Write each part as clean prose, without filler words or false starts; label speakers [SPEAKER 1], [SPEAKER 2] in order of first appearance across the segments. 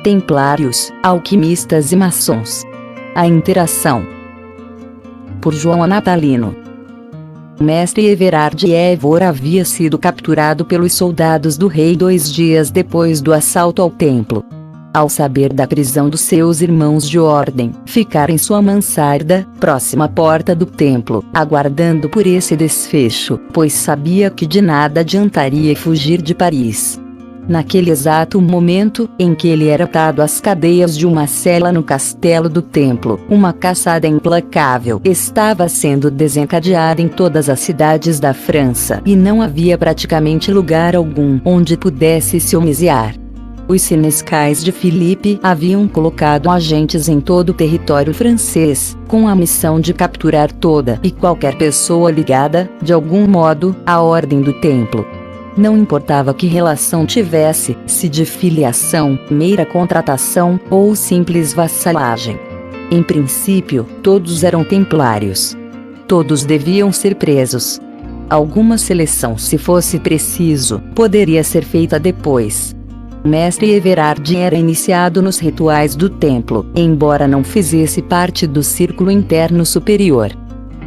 [SPEAKER 1] Templários, alquimistas e maçons. A interação. Por João Natalino. O mestre Everard Évora havia sido capturado pelos soldados do rei 2 dias depois do assalto ao templo. Ao saber da prisão dos seus irmãos de ordem, ficara em sua mansarda, próxima à porta do templo, aguardando por esse desfecho, pois sabia que de nada adiantaria fugir de Paris. Naquele exato momento, em que ele era atado às cadeias de uma cela no castelo do templo, uma caçada implacável estava sendo desencadeada em todas as cidades da França e não havia praticamente lugar algum onde pudesse se homiziar. Os senescais de Philippe haviam colocado agentes em todo o território francês, com a missão de capturar toda e qualquer pessoa ligada, de algum modo, à ordem do templo. Não importava que relação tivesse, se de filiação, mera contratação, ou simples vassalagem. Em princípio, todos eram templários. Todos deviam ser presos. Alguma seleção, se fosse preciso, poderia ser feita depois. O mestre Everard era iniciado nos rituais do templo, embora não fizesse parte do círculo interno superior.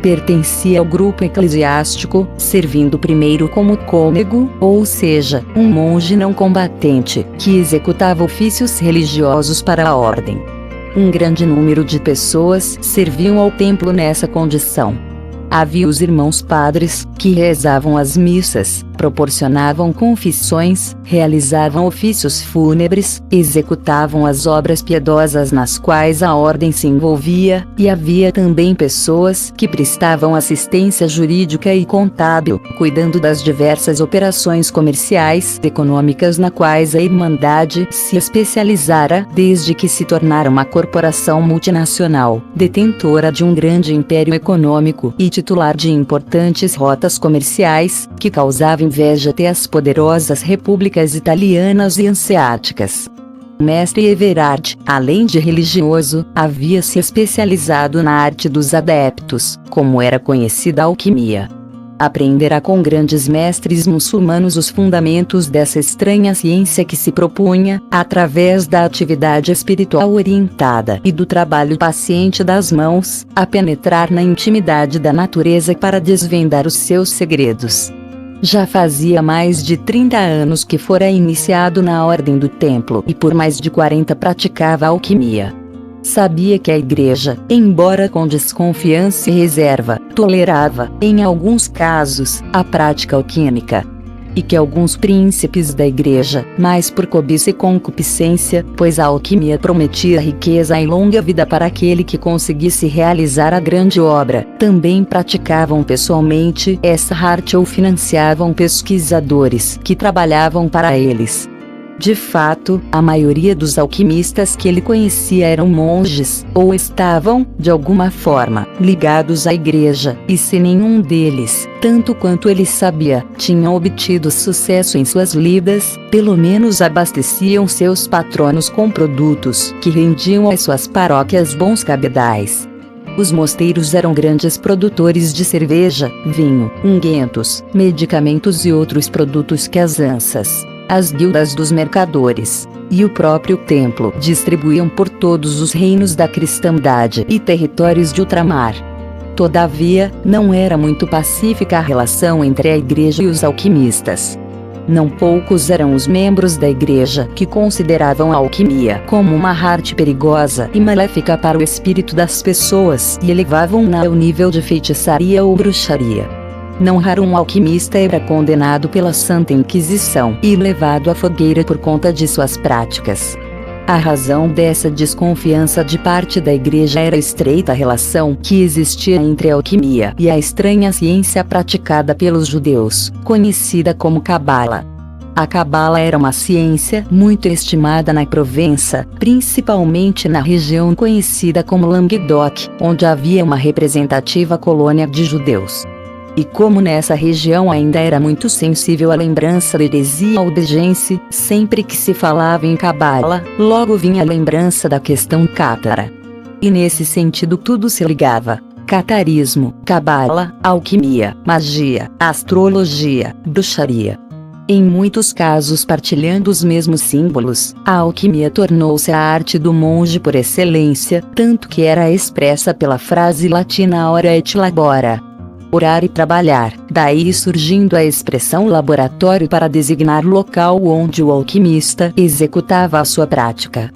[SPEAKER 1] Pertencia ao grupo eclesiástico, servindo primeiro como cônego, ou seja, um monge não combatente, que executava ofícios religiosos para a ordem. Um grande número de pessoas serviam ao templo nessa condição. Havia os irmãos padres, que rezavam as missas, proporcionavam confissões, realizavam ofícios fúnebres, executavam as obras piedosas nas quais a ordem se envolvia, e havia também pessoas que prestavam assistência jurídica e contábil, cuidando das diversas operações comerciais e econômicas na quais a Irmandade se especializara desde que se tornara uma corporação multinacional, detentora de um grande império econômico e titular de importantes rotas comerciais, que causava inveja até às poderosas repúblicas italianas e hanseáticas. O mestre Everard, além de religioso, havia se especializado na arte dos adeptos, como era conhecida a alquimia. Aprendera com grandes mestres muçulmanos os fundamentos dessa estranha ciência que se propunha, através da atividade espiritual orientada e do trabalho paciente das mãos, a penetrar na intimidade da natureza para desvendar os seus segredos. Já fazia mais de 30 anos que fora iniciado na ordem do templo e por mais de 40 praticava alquimia. Sabia que a igreja, embora com desconfiança e reserva, tolerava, em alguns casos, a prática alquímica. E que alguns príncipes da igreja, mais por cobiça e concupiscência, pois a alquimia prometia riqueza e longa vida para aquele que conseguisse realizar a grande obra, também praticavam pessoalmente essa arte ou financiavam pesquisadores que trabalhavam para eles. De fato, a maioria dos alquimistas que ele conhecia eram monges, ou estavam, de alguma forma, ligados à igreja, e se nenhum deles, tanto quanto ele sabia, tinham obtido sucesso em suas lidas, pelo menos abasteciam seus patronos com produtos que rendiam às suas paróquias bons cabedais. Os mosteiros eram grandes produtores de cerveja, vinho, unguentos, medicamentos e outros produtos que as ansas, as guildas dos mercadores e o próprio templo distribuíam por todos os reinos da cristandade e territórios de ultramar. Todavia, não era muito pacífica a relação entre a igreja e os alquimistas. Não poucos eram os membros da igreja que consideravam a alquimia como uma arte perigosa e maléfica para o espírito das pessoas e elevavam-na ao nível de feitiçaria ou bruxaria. Não raro um alquimista era condenado pela Santa Inquisição e levado à fogueira por conta de suas práticas. A razão dessa desconfiança de parte da igreja era a estreita relação que existia entre a alquimia e a estranha ciência praticada pelos judeus, conhecida como Cabala. A Cabala era uma ciência muito estimada na Provença, principalmente na região conhecida como Languedoc, onde havia uma representativa colônia de judeus. E como nessa região ainda era muito sensível à lembrança da heresia albigense, sempre que se falava em Cabala, logo vinha a lembrança da questão cátara. E nesse sentido tudo se ligava: catarismo, Cabala, alquimia, magia, astrologia, bruxaria. Em muitos casos partilhando os mesmos símbolos, a alquimia tornou-se a arte do monge por excelência, tanto que era expressa pela frase latina ora et labora. Orar e trabalhar, daí surgindo a expressão laboratório para designar o local onde o alquimista executava a sua prática.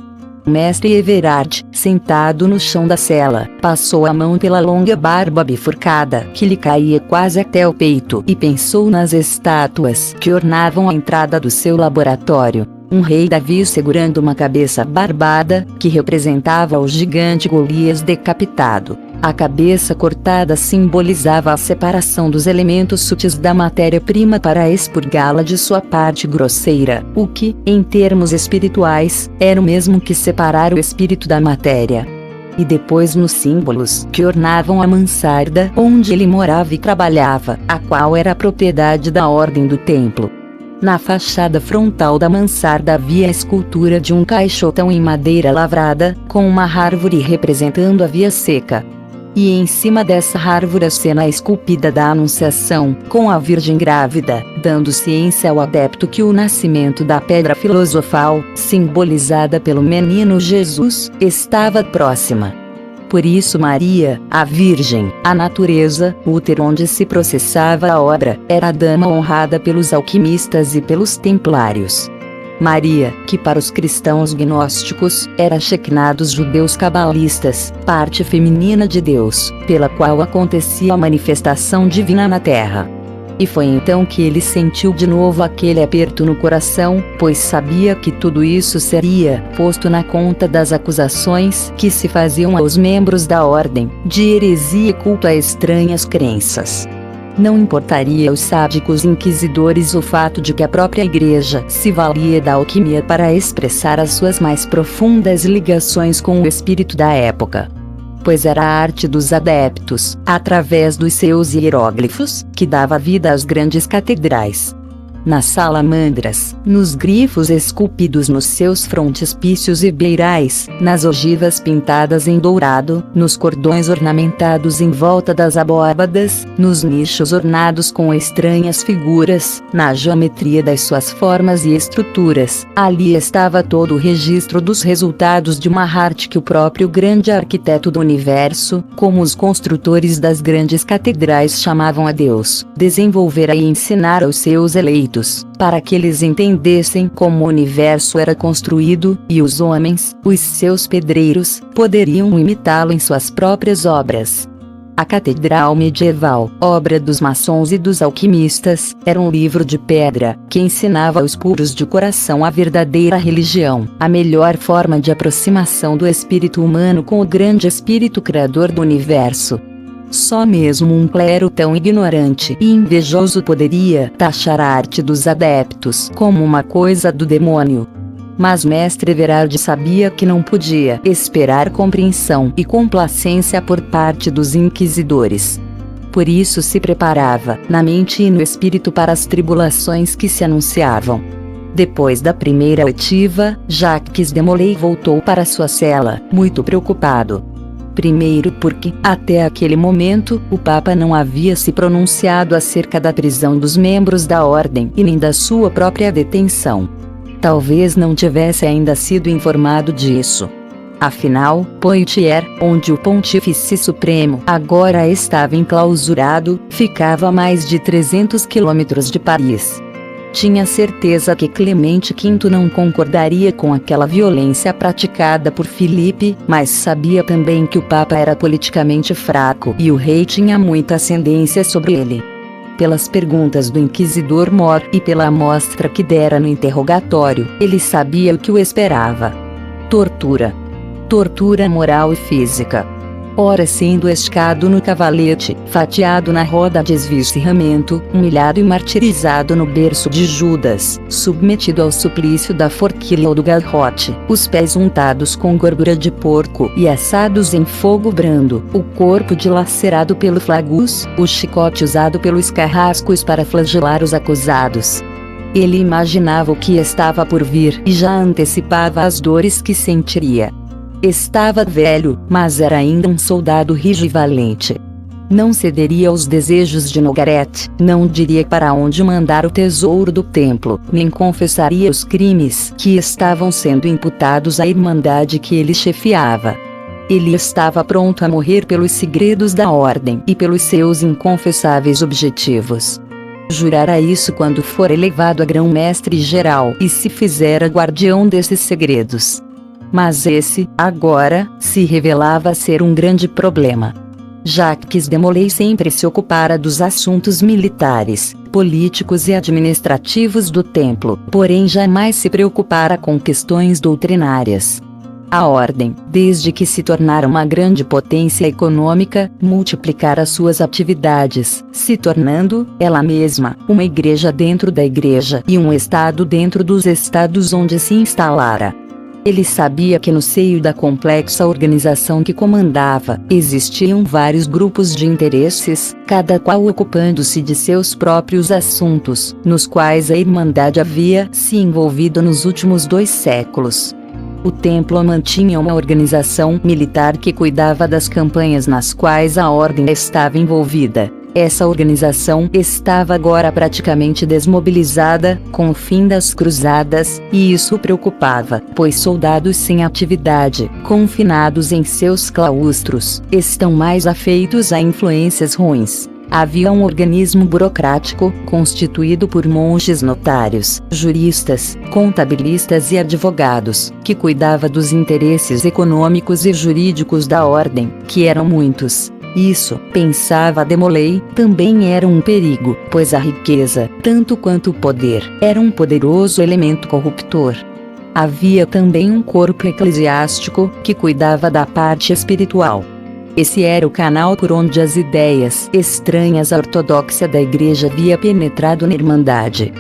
[SPEAKER 1] O mestre Everard, sentado no chão da cela, passou a mão pela longa barba bifurcada que lhe caía quase até o peito e pensou nas estátuas que ornavam a entrada do seu laboratório. Um rei Davi segurando uma cabeça barbada, que representava o gigante Golias decapitado. A cabeça cortada simbolizava a separação dos elementos sutis da matéria-prima para expurgá-la de sua parte grosseira, o que, em termos espirituais, era o mesmo que separar o espírito da matéria. E depois nos símbolos que ornavam a mansarda onde ele morava e trabalhava, a qual era a propriedade da ordem do templo. Na fachada frontal da mansarda havia a escultura de um caixotão em madeira lavrada, com uma árvore representando a via seca. E em cima dessa árvore a cena esculpida da Anunciação, com a Virgem grávida, dando ciência ao adepto que o nascimento da pedra filosofal, simbolizada pelo menino Jesus, estava próxima. Por isso Maria, a Virgem, a natureza, o útero onde se processava a obra, era a dama honrada pelos alquimistas e pelos templários. Maria, que para os cristãos gnósticos, era a Shekinah dos judeus cabalistas, parte feminina de Deus, pela qual acontecia a manifestação divina na terra. E foi então que ele sentiu de novo aquele aperto no coração, pois sabia que tudo isso seria posto na conta das acusações que se faziam aos membros da ordem, de heresia e culto a estranhas crenças. Não importaria aos sádicos inquisidores o fato de que a própria igreja se valia da alquimia para expressar as suas mais profundas ligações com o espírito da época. Pois era a arte dos adeptos, através dos seus hieróglifos, que dava vida às grandes catedrais. Nas salamandras, nos grifos esculpidos nos seus frontispícios e beirais, nas ogivas pintadas em dourado, nos cordões ornamentados em volta das abóbadas, nos nichos ornados com estranhas figuras, na geometria das suas formas e estruturas, ali estava todo o registro dos resultados de uma arte que o próprio grande arquiteto do universo, como os construtores das grandes catedrais chamavam a Deus, desenvolvera e ensinara aos seus eleitos, para que eles entendessem como o universo era construído, e os homens, os seus pedreiros, poderiam imitá-lo em suas próprias obras. A Catedral Medieval, obra dos maçons e dos alquimistas, era um livro de pedra, que ensinava aos puros de coração a verdadeira religião, a melhor forma de aproximação do espírito humano com o grande espírito criador do universo. Só mesmo um clero tão ignorante e invejoso poderia taxar a arte dos adeptos como uma coisa do demônio. Mas Mestre Everard sabia que não podia esperar compreensão e complacência por parte dos inquisidores. Por isso se preparava, na mente e no espírito, para as tribulações que se anunciavam. Depois da primeira oitiva, Jacques de Molay voltou para sua cela, muito preocupado. Primeiro porque, até aquele momento, o Papa não havia se pronunciado acerca da prisão dos membros da ordem e nem da sua própria detenção. Talvez não tivesse ainda sido informado disso. Afinal, Poitiers, onde o Pontífice Supremo agora estava enclausurado, ficava a mais de 300 quilômetros de Paris. Tinha certeza que Clemente V não concordaria com aquela violência praticada por Filipe, mas sabia também que o Papa era politicamente fraco e o rei tinha muita ascendência sobre ele. Pelas perguntas do inquisidor Mor e pela amostra que dera no interrogatório, ele sabia o que o esperava. Tortura. Tortura moral e física. Ora sendo esticado no cavalete, fatiado na roda de esvirramento, humilhado e martirizado no berço de Judas, submetido ao suplício da forquilha ou do garrote, os pés untados com gordura de porco e assados em fogo brando, o corpo dilacerado pelo flagus, o chicote usado pelos carrascos para flagelar os acusados. Ele imaginava o que estava por vir e já antecipava as dores que sentiria. Estava velho, mas era ainda um soldado rijo e valente. Não cederia aos desejos de Nogaret, não diria para onde mandar o tesouro do templo, nem confessaria os crimes que estavam sendo imputados à irmandade que ele chefiava. Ele estava pronto a morrer pelos segredos da ordem e pelos seus inconfessáveis objetivos. Jurara isso quando for elevado a grão-mestre-geral e se fizera guardião desses segredos. Mas esse, agora, se revelava ser um grande problema. Jacques de Molay sempre se ocupara dos assuntos militares, políticos e administrativos do templo, porém jamais se preocupara com questões doutrinárias. A ordem, desde que se tornara uma grande potência econômica, multiplicara suas atividades, se tornando, ela mesma, uma igreja dentro da igreja e um estado dentro dos estados onde se instalara. Ele sabia que no seio da complexa organização que comandava, existiam vários grupos de interesses, cada qual ocupando-se de seus próprios assuntos, nos quais a Irmandade havia se envolvido nos últimos 2 séculos. O templo mantinha uma organização militar que cuidava das campanhas nas quais a ordem estava envolvida. Essa organização estava agora praticamente desmobilizada, com o fim das cruzadas, e isso o preocupava, pois soldados sem atividade, confinados em seus claustros, estão mais afeitos a influências ruins. Havia um organismo burocrático, constituído por monges notários, juristas, contabilistas e advogados, que cuidava dos interesses econômicos e jurídicos da ordem, que eram muitos. Isso, pensava de Molay, também era um perigo, pois a riqueza, tanto quanto o poder, era um poderoso elemento corruptor. Havia também um corpo eclesiástico, que cuidava da parte espiritual. Esse era o canal por onde as ideias estranhas à ortodoxia da igreja havia penetrado na Irmandade.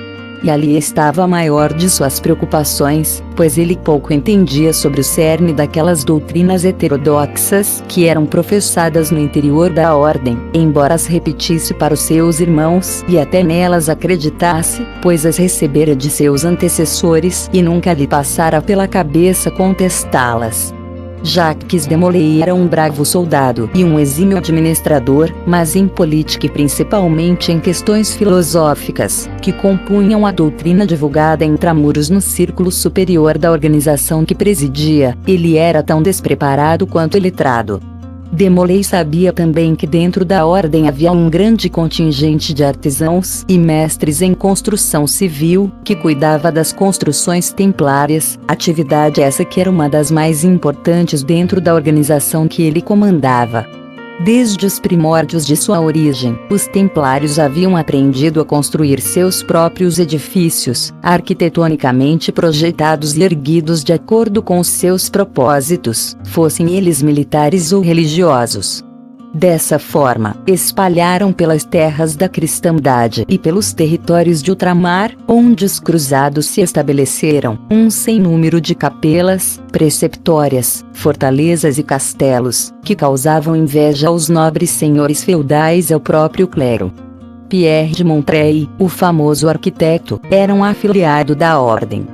[SPEAKER 1] E ali estava a maior de suas preocupações, pois ele pouco entendia sobre o cerne daquelas doutrinas heterodoxas que eram professadas no interior da ordem, embora as repetisse para os seus irmãos e até nelas acreditasse, pois as recebera de seus antecessores e nunca lhe passara pela cabeça contestá-las. Jacques de Molay era um bravo soldado e um exímio administrador, mas em política e principalmente em questões filosóficas, que compunham a doutrina divulgada intramuros no círculo superior da organização que presidia, ele era tão despreparado quanto iletrado. De Molay sabia também que dentro da ordem havia um grande contingente de artesãos e mestres em construção civil, que cuidava das construções templárias, atividade essa que era uma das mais importantes dentro da organização que ele comandava. Desde os primórdios de sua origem, os templários haviam aprendido a construir seus próprios edifícios, arquitetonicamente projetados e erguidos de acordo com os seus propósitos, fossem eles militares ou religiosos. Dessa forma, espalharam pelas terras da cristandade e pelos territórios de ultramar, onde os cruzados se estabeleceram, um sem número de capelas, preceptórias, fortalezas e castelos, que causavam inveja aos nobres senhores feudais e ao próprio clero. Pierre de Montreuil, o famoso arquiteto, era um afiliado da ordem.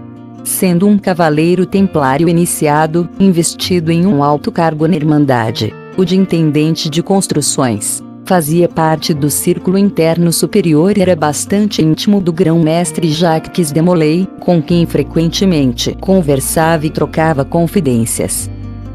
[SPEAKER 1] Sendo um cavaleiro templário iniciado, investido em um alto cargo na Irmandade, o de intendente de construções, fazia parte do círculo interno superior e era bastante íntimo do grão-mestre Jacques de Molay, com quem frequentemente conversava e trocava confidências.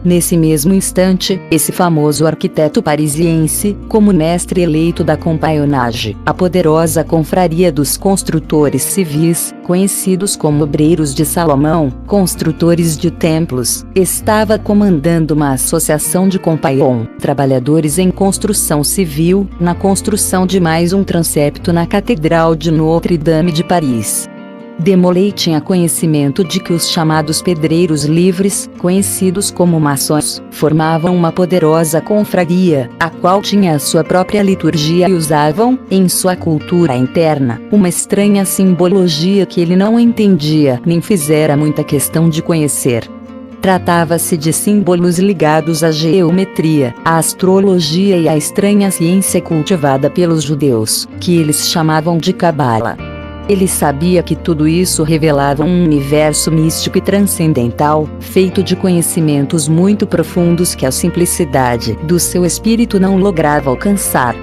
[SPEAKER 1] Nesse mesmo instante, esse famoso arquiteto parisiense, como mestre eleito da Compagnonnage, a poderosa confraria dos construtores civis, conhecidos como obreiros de Salomão, construtores de templos, estava comandando uma associação de compagnons, trabalhadores em construção civil, na construção de mais um transepto na Catedral de Notre-Dame de Paris. De Molay tinha conhecimento de que os chamados pedreiros livres, conhecidos como maçons, formavam uma poderosa confraria, a qual tinha a sua própria liturgia e usavam, em sua cultura interna, uma estranha simbologia que ele não entendia nem fizera muita questão de conhecer. Tratava-se de símbolos ligados à geometria, à astrologia e à estranha ciência cultivada pelos judeus, que eles chamavam de Cabala. Ele sabia que tudo isso revelava um universo místico e transcendental, feito de conhecimentos muito profundos que a simplicidade do seu espírito não lograva alcançar.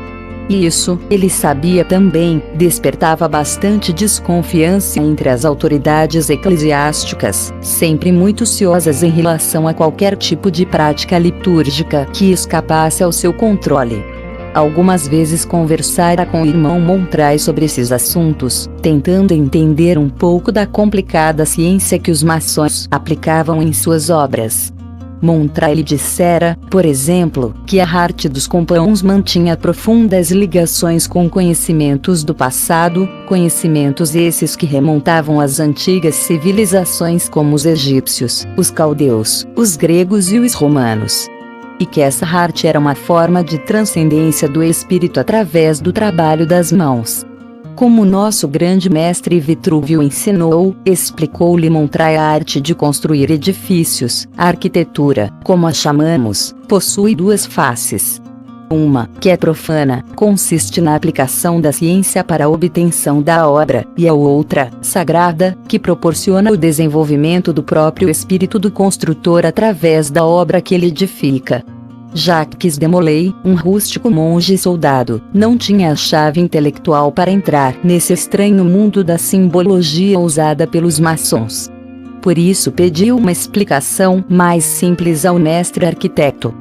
[SPEAKER 1] E isso, ele sabia também, despertava bastante desconfiança entre as autoridades eclesiásticas, sempre muito ciosas em relação a qualquer tipo de prática litúrgica que escapasse ao seu controle. Algumas vezes conversara com o irmão Montray sobre esses assuntos, tentando entender um pouco da complicada ciência que os maçons aplicavam em suas obras. Montray lhe dissera, por exemplo, que a arte dos companhões mantinha profundas ligações com conhecimentos do passado, conhecimentos esses que remontavam às antigas civilizações como os egípcios, os caldeus, os gregos e os romanos. E que essa arte era uma forma de transcendência do espírito através do trabalho das mãos. Como nosso grande mestre Vitrúvio ensinou, explicou-lhe Montray, a arte de construir edifícios, a arquitetura, como a chamamos, possui duas faces. Uma, que é profana, consiste na aplicação da ciência para a obtenção da obra, e a outra, sagrada, que proporciona o desenvolvimento do próprio espírito do construtor através da obra que ele edifica. Jacques de Molay, um rústico monge soldado, não tinha a chave intelectual para entrar nesse estranho mundo da simbologia usada pelos maçons. Por isso pediu uma explicação mais simples ao mestre arquiteto.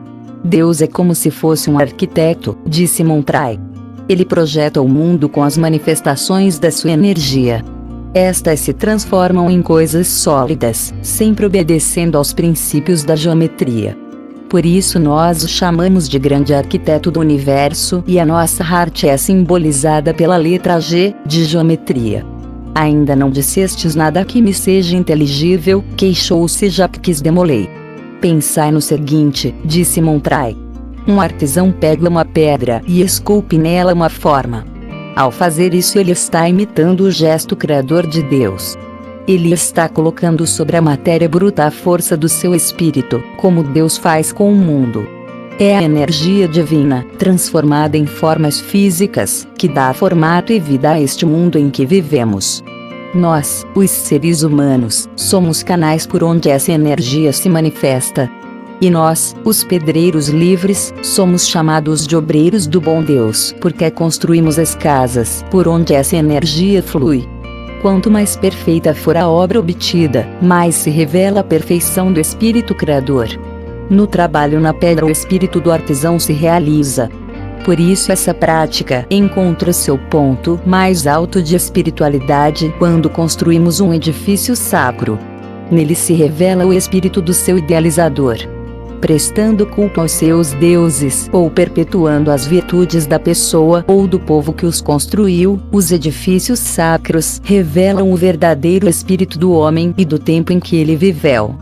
[SPEAKER 1] Deus é como se fosse um arquiteto, disse Montray. Ele projeta o mundo com as manifestações da sua energia. Estas se transformam em coisas sólidas, sempre obedecendo aos princípios da geometria. Por isso nós o chamamos de grande arquiteto do universo e a nossa arte é simbolizada pela letra G, de geometria. Ainda não dissestes nada que me seja inteligível, queixou-se Jacques de Molay. Pensai no seguinte, disse Montray. Um artesão pega uma pedra e esculpe nela uma forma. Ao fazer isso ele está imitando o gesto criador de Deus. Ele está colocando sobre a matéria bruta a força do seu espírito, como Deus faz com o mundo. É a energia divina, transformada em formas físicas, que dá formato e vida a este mundo em que vivemos. Nós, os seres humanos, somos canais por onde essa energia se manifesta. E nós, os pedreiros livres, somos chamados de obreiros do bom Deus, porque construímos as casas por onde essa energia flui. Quanto mais perfeita for a obra obtida, mais se revela a perfeição do Espírito Criador. No trabalho na pedra o espírito do artesão se realiza. Por isso essa prática encontra seu ponto mais alto de espiritualidade quando construímos um edifício sacro. Nele se revela o espírito do seu idealizador. Prestando culto aos seus deuses ou perpetuando as virtudes da pessoa ou do povo que os construiu, os edifícios sacros revelam o verdadeiro espírito do homem e do tempo em que ele viveu.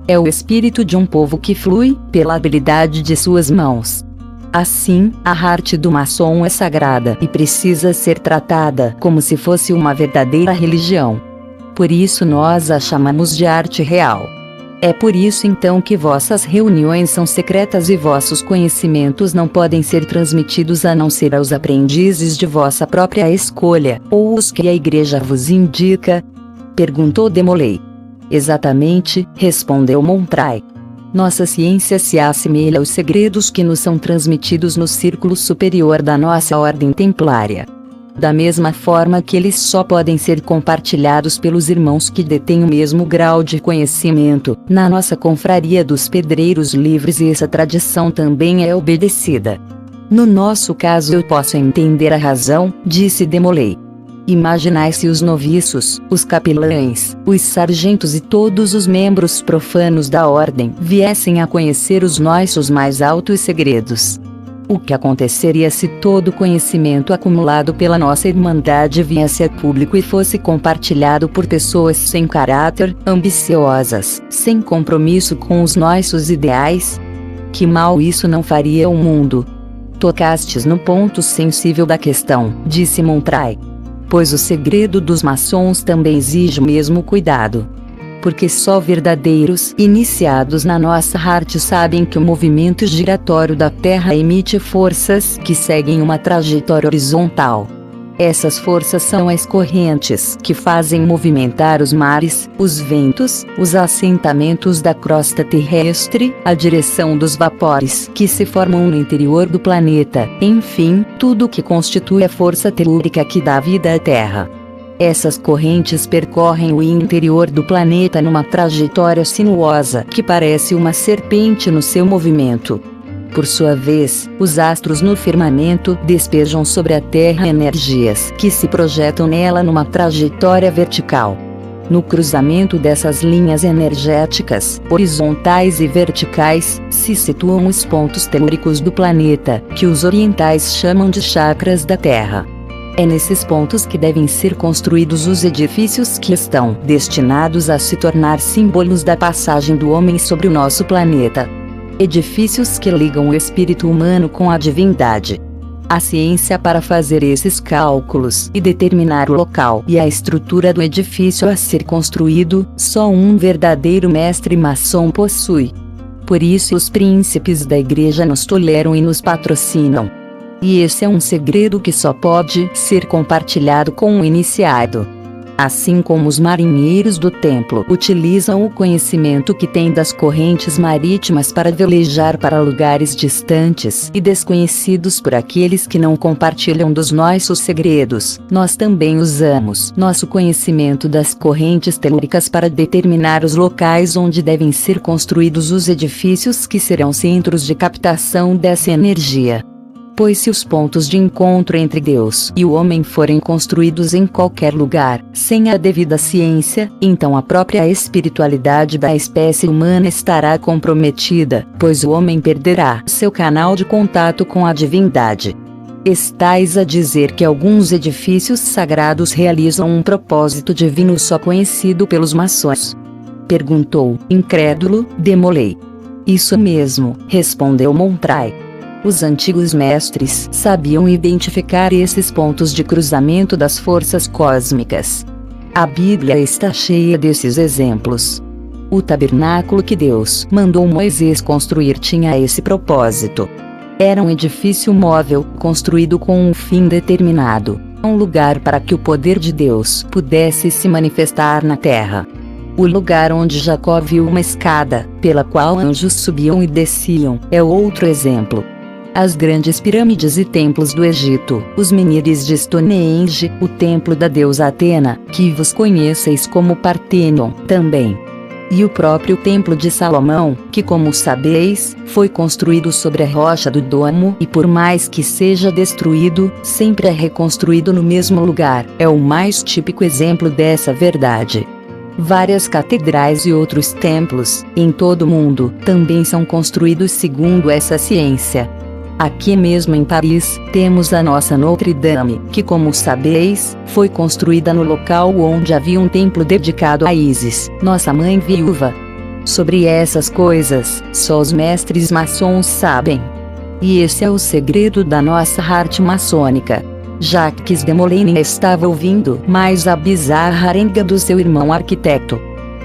[SPEAKER 1] É o espírito de um povo que flui pela habilidade de suas mãos. Assim, a arte do maçom é sagrada e precisa ser tratada como se fosse uma verdadeira religião. Por isso nós a chamamos de arte real. É por isso então que vossas reuniões são secretas e vossos conhecimentos não podem ser transmitidos a não ser aos aprendizes de vossa própria escolha, ou os que a Igreja vos indica? Perguntou de Molay. Exatamente, respondeu Montray. Nossa ciência se assemelha aos segredos que nos são transmitidos no círculo superior da nossa ordem templária. Da mesma forma que eles só podem ser compartilhados pelos irmãos que detêm o mesmo grau de conhecimento, na nossa confraria dos pedreiros livres e essa tradição também é obedecida. No nosso caso eu posso entender a razão, disse de Molay. Imaginai se os noviços, os capelães, os sargentos e todos os membros profanos da ordem viessem a conhecer os nossos mais altos segredos. O que aconteceria se todo o conhecimento acumulado pela nossa irmandade viesse a público e fosse compartilhado por pessoas sem caráter, ambiciosas, sem compromisso com os nossos ideais? Que mal isso não faria ao mundo? Tocastes no ponto sensível da questão, disse Montray. Pois o segredo dos maçons também exige o mesmo cuidado. Porque só verdadeiros iniciados na nossa arte sabem que o movimento giratório da Terra emite forças que seguem uma trajetória horizontal. Essas forças são as correntes que fazem movimentar os mares, os ventos, os assentamentos da crosta terrestre, a direção dos vapores que se formam no interior do planeta, enfim, tudo o que constitui a força telúrica que dá vida à Terra. Essas correntes percorrem o interior do planeta numa trajetória sinuosa que parece uma serpente no seu movimento. Por sua vez, os astros no firmamento despejam sobre a Terra energias que se projetam nela numa trajetória vertical. No cruzamento dessas linhas energéticas, horizontais e verticais, se situam os pontos telúricos do planeta, que os orientais chamam de chakras da Terra. É nesses pontos que devem ser construídos os edifícios que estão destinados a se tornar símbolos da passagem do homem sobre o nosso planeta. Edifícios que ligam o espírito humano com a divindade. A ciência para fazer esses cálculos e determinar o local e a estrutura do edifício a ser construído, só um verdadeiro mestre maçom possui. Por isso os príncipes da igreja nos toleram e nos patrocinam. E esse é um segredo que só pode ser compartilhado com o iniciado. Assim como os marinheiros do templo utilizam o conhecimento que têm das correntes marítimas para velejar para lugares distantes e desconhecidos por aqueles que não compartilham dos nossos segredos, nós também usamos nosso conhecimento das correntes telúricas para determinar os locais onde devem ser construídos os edifícios que serão centros de captação dessa energia. Pois se os pontos de encontro entre Deus e o homem forem construídos em qualquer lugar, sem a devida ciência, então a própria espiritualidade da espécie humana estará comprometida, pois o homem perderá seu canal de contato com a divindade. Estais a dizer que alguns edifícios sagrados realizam um propósito divino só conhecido pelos maçons? Perguntou, incrédulo, Demolay. Isso mesmo, respondeu Montray. Os antigos mestres sabiam identificar esses pontos de cruzamento das forças cósmicas. A Bíblia está cheia desses exemplos. O tabernáculo que Deus mandou Moisés construir tinha esse propósito. Era um edifício móvel, construído com um fim determinado, um lugar para que o poder de Deus pudesse se manifestar na terra. O lugar onde Jacó viu uma escada, pela qual anjos subiam e desciam, é outro exemplo. As grandes pirâmides e templos do Egito, os menires de Stonehenge, o templo da deusa Atena, que vos conheceis como Parthenon, também. E o próprio templo de Salomão, que como sabeis, foi construído sobre a rocha do domo e por mais que seja destruído, sempre é reconstruído no mesmo lugar, é o mais típico exemplo dessa verdade. Várias catedrais e outros templos, em todo o mundo, também são construídos segundo essa ciência. Aqui mesmo em Paris, temos a nossa Notre Dame, que como sabeis, foi construída no local onde havia um templo dedicado a Ísis, nossa mãe viúva. Sobre essas coisas, só os mestres maçons sabem. E esse é o segredo da nossa arte maçônica. Jacques de Molay estava ouvindo mais a bizarra arenga do seu irmão arquiteto.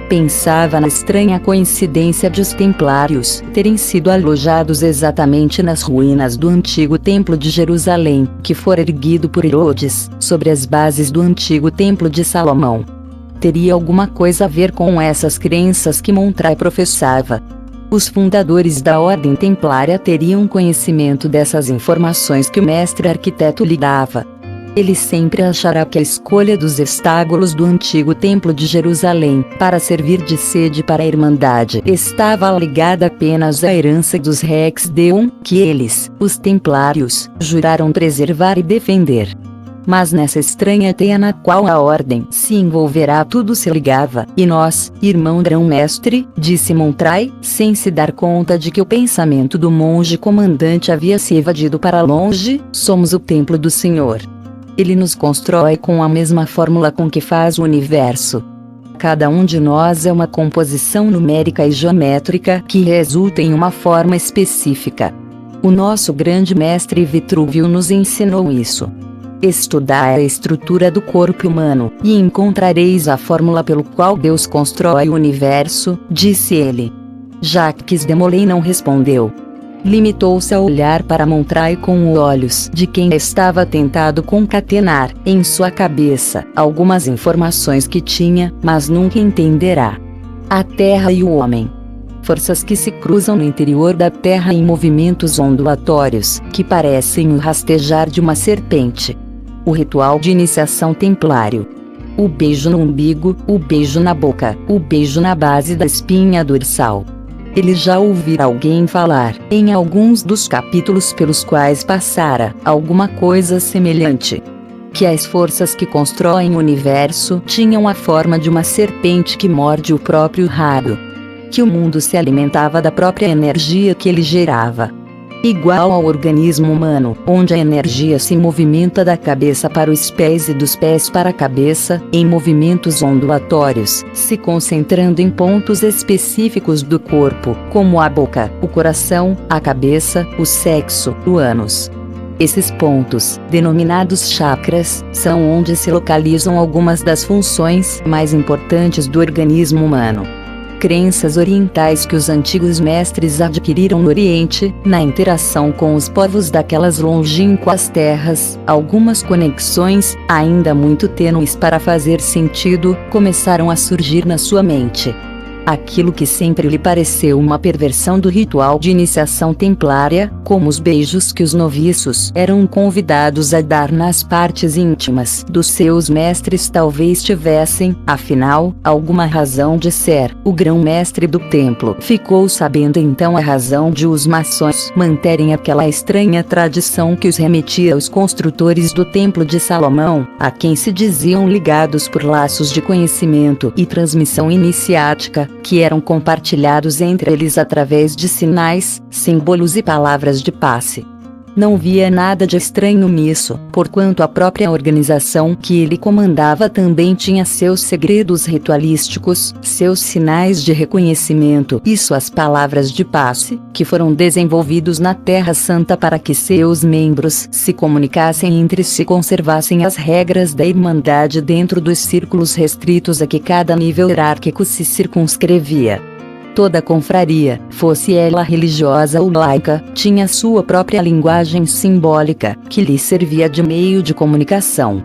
[SPEAKER 1] Pensava na estranha coincidência de os templários terem sido alojados exatamente nas ruínas do antigo Templo de Jerusalém, que fora erguido por Herodes, sobre as bases do antigo Templo de Salomão. Teria alguma coisa a ver com essas crenças que Montray professava. Os fundadores da Ordem Templária teriam conhecimento dessas informações que o mestre arquiteto lhe dava. Ele sempre achará que a escolha dos estábulos do antigo Templo de Jerusalém, para servir de sede para a Irmandade, estava ligada apenas à herança dos Rex Deum, que eles, os Templários, juraram preservar e defender. Mas nessa estranha teia na qual a Ordem se envolverá tudo se ligava, e nós, irmão grão-mestre, disse Montray, sem se dar conta de que o pensamento do monge comandante havia se evadido para longe, somos o templo do Senhor. Ele nos constrói com a mesma fórmula com que faz o universo. Cada um de nós é uma composição numérica e geométrica que resulta em uma forma específica. O nosso grande mestre Vitrúvio nos ensinou isso. Estudai a estrutura do corpo humano, e encontrareis a fórmula pelo qual Deus constrói o universo, disse ele. Jacques de Molay não respondeu. Limitou-se a olhar para Montrai com os olhos de quem estava tentado concatenar, em sua cabeça, algumas informações que tinha, mas nunca entenderá. A Terra e o homem. Forças que se cruzam no interior da Terra em movimentos ondulatórios, que parecem o rastejar de uma serpente. O ritual de iniciação templário. O beijo no umbigo, o beijo na boca, o beijo na base da espinha dorsal. Ele já ouvira alguém falar, em alguns dos capítulos pelos quais passara, alguma coisa semelhante. Que as forças que constroem o universo tinham a forma de uma serpente que morde o próprio rabo. Que o mundo se alimentava da própria energia que ele gerava. Igual ao organismo humano, onde a energia se movimenta da cabeça para os pés e dos pés para a cabeça, em movimentos ondulatórios, se concentrando em pontos específicos do corpo, como a boca, o coração, a cabeça, o sexo, o ânus. Esses pontos, denominados chakras, são onde se localizam algumas das funções mais importantes do organismo humano. Crenças orientais que os antigos mestres adquiriram no Oriente, na interação com os povos daquelas longínquas terras, algumas conexões, ainda muito tênues para fazer sentido, começaram a surgir na sua mente. Aquilo que sempre lhe pareceu uma perversão do ritual de iniciação templária, como os beijos que os noviços eram convidados a dar nas partes íntimas dos seus mestres, talvez tivessem, afinal, alguma razão de ser. O grão-mestre do templo ficou sabendo então a razão de os maçons manterem aquela estranha tradição que os remetia aos construtores do Templo de Salomão, a quem se diziam ligados por laços de conhecimento e transmissão iniciática, que eram compartilhados entre eles através de sinais, símbolos e palavras de passe. Não via nada de estranho nisso, porquanto a própria organização que ele comandava também tinha seus segredos ritualísticos, seus sinais de reconhecimento e suas palavras de passe, que foram desenvolvidos na Terra Santa para que seus membros se comunicassem entre si e conservassem as regras da Irmandade dentro dos círculos restritos a que cada nível hierárquico se circunscrevia. Toda confraria, fosse ela religiosa ou laica, tinha sua própria linguagem simbólica, que lhe servia de meio de comunicação.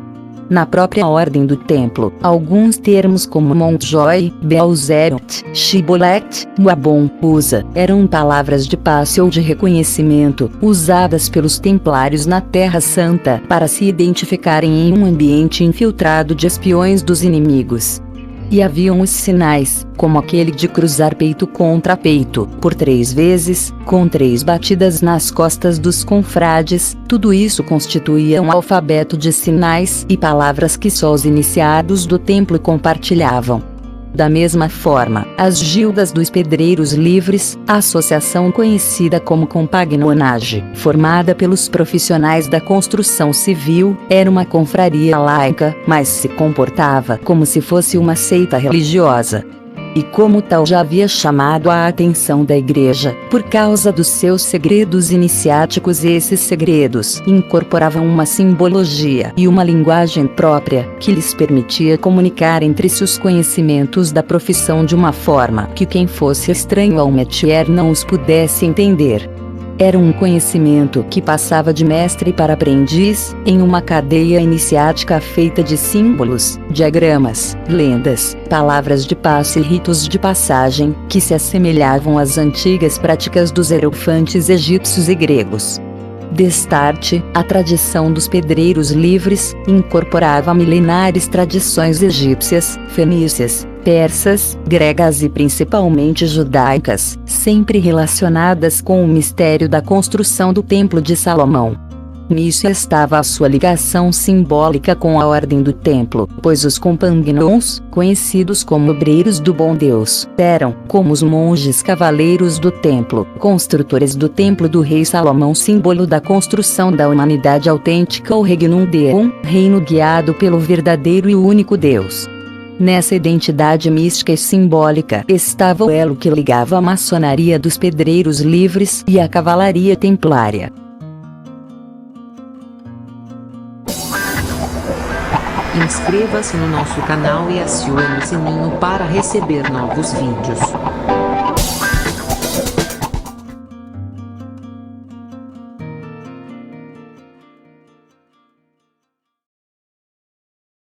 [SPEAKER 1] Na própria ordem do templo, alguns termos como Montjoy, Beelzebut, Shibboleth, Muabon, Usa, eram palavras de passe ou de reconhecimento, usadas pelos templários na Terra Santa para se identificarem em um ambiente infiltrado de espiões dos inimigos. E haviam os sinais, como aquele de cruzar peito contra peito, por 3 vezes, com 3 batidas nas costas dos confrades. Tudo isso constituía um alfabeto de sinais e palavras que só os iniciados do templo compartilhavam. Da mesma forma, as gildas dos pedreiros livres, a associação conhecida como compagnonage, formada pelos profissionais da construção civil, era uma confraria laica, mas se comportava como se fosse uma seita religiosa. E como tal já havia chamado a atenção da Igreja, por causa dos seus segredos iniciáticos, e esses segredos incorporavam uma simbologia e uma linguagem própria, que lhes permitia comunicar entre si os conhecimentos da profissão de uma forma que quem fosse estranho ao métier não os pudesse entender. Era um conhecimento que passava de mestre para aprendiz, em uma cadeia iniciática feita de símbolos, diagramas, lendas, palavras de passe e ritos de passagem, que se assemelhavam às antigas práticas dos hierofantes egípcios e gregos. Destarte, a tradição dos pedreiros livres incorporava milenares tradições egípcias, fenícias, persas, gregas e principalmente judaicas, sempre relacionadas com o mistério da construção do Templo de Salomão. Nisso estava a sua ligação simbólica com a ordem do templo, pois os compagnons, conhecidos como obreiros do bom Deus, eram, como os monges cavaleiros do templo, construtores do templo do rei Salomão, símbolo da construção da humanidade autêntica, o Regnum Deum, reino guiado pelo verdadeiro e único Deus. Nessa identidade mística e simbólica estava o elo que ligava a maçonaria dos pedreiros livres e a cavalaria templária.
[SPEAKER 2] Inscreva-se no nosso canal e acione o sininho para receber novos vídeos.